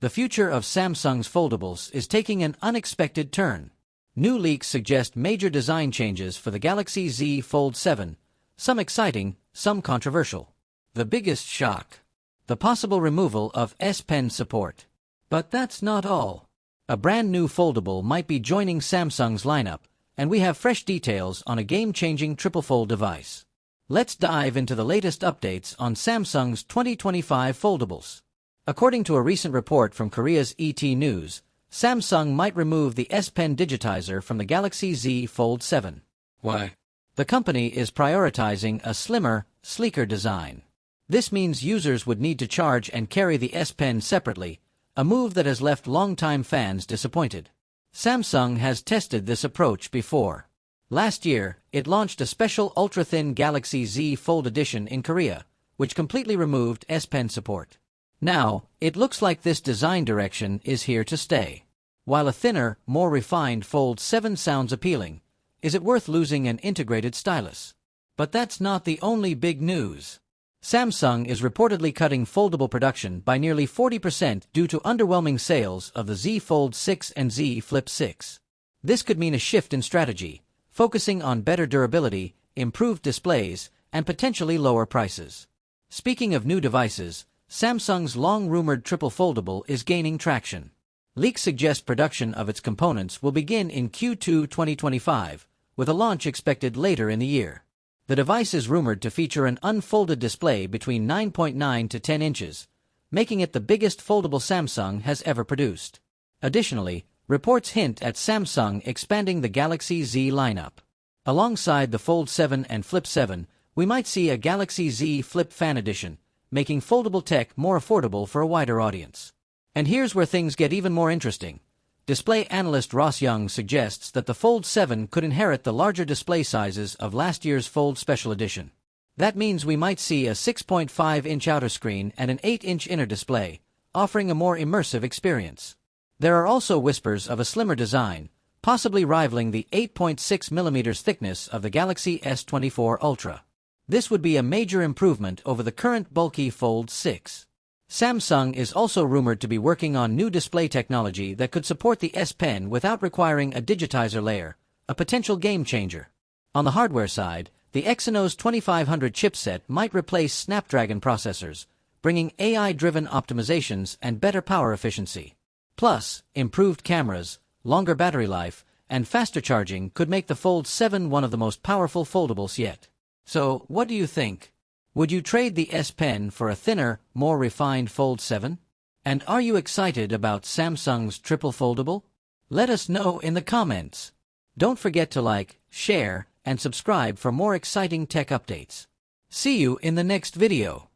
The future of Samsung's foldables is taking an unexpected turn. New leaks suggest major design changes for the Galaxy Z Fold 7, some exciting, some controversial. The biggest shock: the possible removal of S Pen support. But that's not all. A brand new foldable might be joining Samsung's lineup, and we have fresh details on a game-changing triple-fold device. Let's dive into the latest updates on Samsung's 2025 foldables. According to a recent report from Korea's ET News, Samsung might remove the S Pen digitizer from the Galaxy Z Fold 7. Why? The company is prioritizing a slimmer, sleeker design. This means users would need to charge and carry the S Pen separately, a move that has left longtime fans disappointed. Samsung has tested this approach before. Last year, it launched a special ultra-thin Galaxy Z Fold edition in Korea, which completely removed S Pen support. Now, it looks like this design direction is here to stay. While a thinner, more refined Fold 7 sounds appealing, is it worth losing an integrated stylus? But that's not the only big news. Samsung is reportedly cutting foldable production by nearly 40% due to underwhelming sales of the Z Fold 6 and Z Flip 6. This could mean a shift in strategy, focusing on better durability, improved displays, and potentially lower prices. Speaking of new devices, Samsung's long-rumored triple foldable is gaining traction. Leaks suggest production of its components will begin in Q2 2025, with a launch expected later in the year. The device is rumored to feature an unfolded display between 9.9 to 10 inches, making it the biggest foldable Samsung has ever produced. Additionally, reports hint at Samsung expanding the Galaxy Z lineup. Alongside the Fold 7 and Flip 7, we might see a Galaxy Z Flip Fan Edition, making foldable tech more affordable for a wider audience. And here's where things get even more interesting. Display analyst Ross Young suggests that the Fold 7 could inherit the larger display sizes of last year's Fold Special Edition. That means we might see a 6.5-inch outer screen and an 8-inch inner display, offering a more immersive experience. There are also whispers of a slimmer design, possibly rivaling the 8.6mm thickness of the Galaxy S24 Ultra. This would be a major improvement over the current bulky Fold 6. Samsung is also rumored to be working on new display technology that could support the S Pen without requiring a digitizer layer, a potential game-changer. On the hardware side, the Exynos 2500 chipset might replace Snapdragon processors, bringing AI-driven optimizations and better power efficiency. Plus, improved cameras, longer battery life, and faster charging could make the Fold 7 one of the most powerful foldables yet. So, what do you think? Would you trade the S Pen for a thinner, more refined Fold 7? And are you excited about Samsung's triple foldable? Let us know in the comments. Don't forget to like, share, and subscribe for more exciting tech updates. See you in the next video.